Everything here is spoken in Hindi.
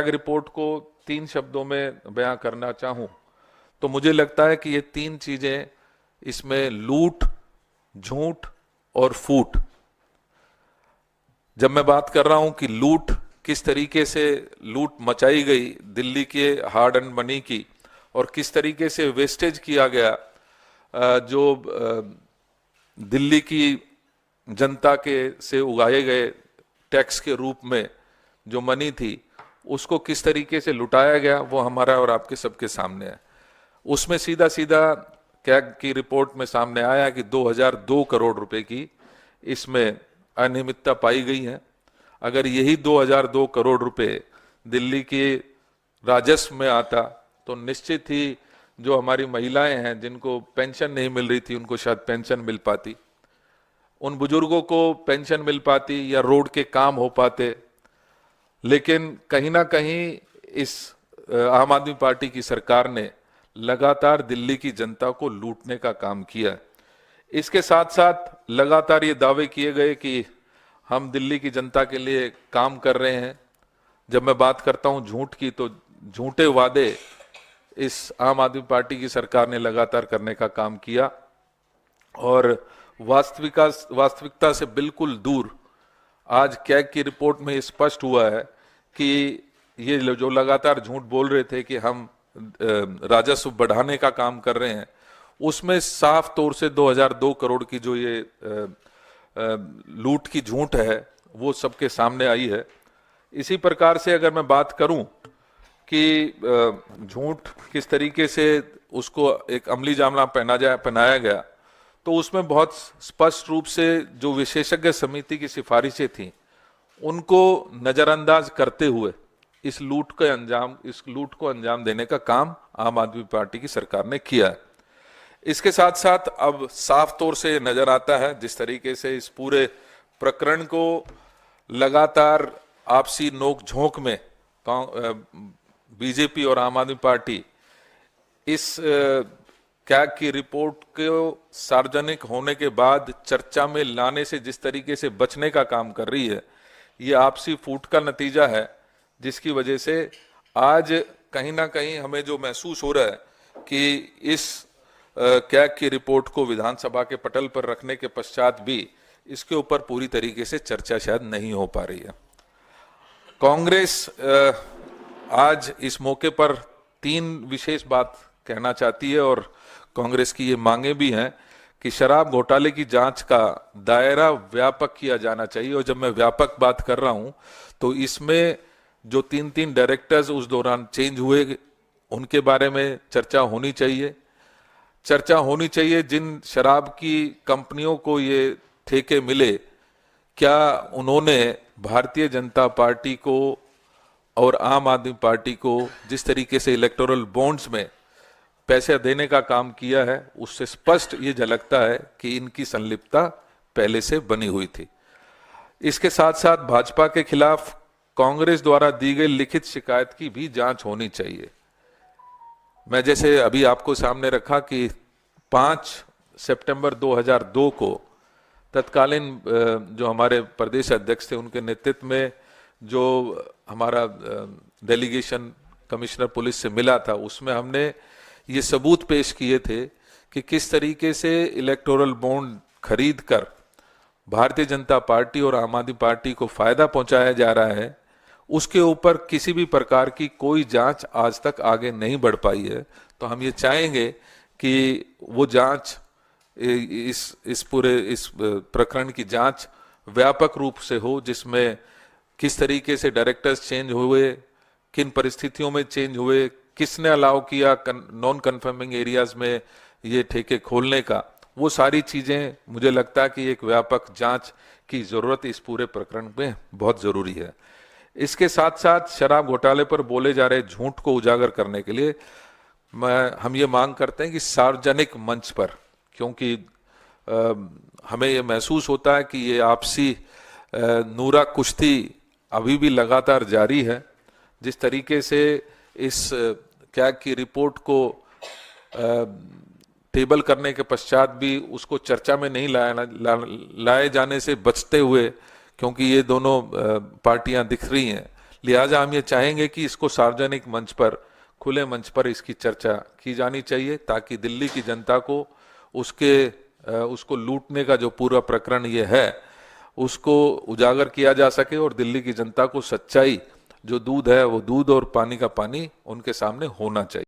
रिपोर्ट को 3 शब्दों में बयां करना चाहूं तो मुझे लगता है कि ये 3 चीजें इसमें लूट, झूठ और फूट। जब मैं बात कर रहा हूं कि लूट, किस तरीके से लूट मचाई गई दिल्ली के हार्ड एंड मनी की और किस तरीके से वेस्टेज किया गया, जो दिल्ली की जनता के से उगाए गए टैक्स के रूप में जो मनी थी उसको किस तरीके से लुटाया गया, वो हमारा और आपके सबके सामने है। उसमें सीधा सीधा कैग की रिपोर्ट में सामने आया कि 2002 करोड़ रुपए की इसमें अनियमितता पाई गई है। अगर यही 2002 करोड़ रुपए दिल्ली के राजस्व में आता तो निश्चित ही जो हमारी महिलाएं हैं जिनको पेंशन नहीं मिल रही थी उनको शायद पेंशन मिल पाती, उन बुजुर्गों को पेंशन मिल पाती या रोड के काम हो पाते। लेकिन कहीं ना कहीं इस आम आदमी पार्टी की सरकार ने लगातार दिल्ली की जनता को लूटने का काम किया। इसके साथ साथ लगातार ये दावे किए गए कि हम दिल्ली की जनता के लिए काम कर रहे हैं। जब मैं बात करता हूं झूठ की तो झूठे वादे इस आम आदमी पार्टी की सरकार ने लगातार करने का काम किया और वास्तविकता से बिल्कुल दूर। आज कैग की रिपोर्ट में स्पष्ट हुआ है कि ये जो लगातार झूठ बोल रहे थे कि हम राजस्व बढ़ाने का काम कर रहे हैं, उसमें साफ तौर से 2002 करोड़ की जो ये लूट की झूठ है वो सबके सामने आई है। इसी प्रकार से अगर मैं बात करूं कि झूठ किस तरीके से उसको एक अमली जामा पहनाया गया, तो उसमें बहुत स्पष्ट रूप से जो विशेषज्ञ समिति की सिफारिशें थी उनको नजरअंदाज करते हुए इस लूट को अंजाम देने का काम आम आदमी पार्टी की सरकार ने किया है। इसके साथ साथ अब साफ तौर से नजर आता है जिस तरीके से इस पूरे प्रकरण को लगातार आपसी नोक झोंक में बीजेपी और आम आदमी पार्टी इस कैग की रिपोर्ट को सार्वजनिक होने के बाद चर्चा में लाने से जिस तरीके से बचने का काम कर रही है, ये आपसी फूट का नतीजा है, जिसकी वजह से आज कहीं ना कहीं हमें जो महसूस हो रहा है कि इस कैग की रिपोर्ट को विधानसभा के पटल पर रखने के पश्चात भी इसके ऊपर पूरी तरीके से चर्चा शायद नहीं हो पा रही है। कांग्रेस आज इस मौके पर 3 विशेष बात कहना चाहती है और कांग्रेस की ये मांगे भी हैं कि शराब घोटाले की जांच का दायरा व्यापक किया जाना चाहिए। और जब मैं व्यापक बात कर रहा हूं तो इसमें जो 3 डायरेक्टर्स उस दौरान चेंज हुए उनके बारे में चर्चा होनी चाहिए। जिन शराब की कंपनियों को ये ठेके मिले, क्या उन्होंने भारतीय जनता पार्टी को और आम आदमी पार्टी को जिस तरीके से इलेक्टोरल बॉन्ड्स में पैसे देने का काम किया है, उससे स्पष्ट ये झलकता है कि इनकी संलिप्तता पहले से बनी हुई थी। इसके साथ साथ भाजपा के खिलाफ कांग्रेस द्वारा दी गई लिखित शिकायत की भी जांच होनी चाहिए। मैं जैसे अभी आपको सामने रखा कि 5 सितंबर 2002 को तत्कालीन जो हमारे प्रदेश अध्यक्ष थे उनके नेतृत्व में जो हमारा डेलीगेशन कमिश्नर पुलिस से मिला था, उसमें हमने ये सबूत पेश किए थे कि किस तरीके से इलेक्टोरल बॉन्ड खरीद कर भारतीय जनता पार्टी और आम आदमी पार्टी को फायदा पहुंचाया जा रहा है। उसके ऊपर किसी भी प्रकार की कोई जांच आज तक आगे नहीं बढ़ पाई है। तो हम ये चाहेंगे कि वो जांच इस प्रकरण की जांच व्यापक रूप से हो, जिसमें किस तरीके से डायरेक्टर्स चेंज हुए, किन परिस्थितियों में चेंज हुए, किसने अलाउ किया नॉन कन्फर्मिंग एरियाज में ये ठेके खोलने का, वो सारी चीजें मुझे लगता है कि एक व्यापक जांच की जरूरत इस पूरे प्रकरण में बहुत जरूरी है। इसके साथ साथ शराब घोटाले पर बोले जा रहे झूठ को उजागर करने के लिए हम ये मांग करते हैं कि सार्वजनिक मंच पर, क्योंकि हमें ये महसूस होता है कि ये आपसी नूरा कुश्ती अभी भी लगातार जारी है। जिस तरीके से इस कैग की रिपोर्ट को टेबल करने के पश्चात भी उसको चर्चा में नहीं लाए जाने से बचते हुए, क्योंकि ये दोनों पार्टियां दिख रही हैं, लिहाजा हम ये चाहेंगे कि इसको सार्वजनिक मंच पर, खुले मंच पर इसकी चर्चा की जानी चाहिए, ताकि दिल्ली की जनता को उसको लूटने का जो पूरा प्रकरण ये है उसको उजागर किया जा सके, और दिल्ली की जनता को सच्चाई, जो दूध है वो दूध और पानी का पानी, उनके सामने होना चाहिए।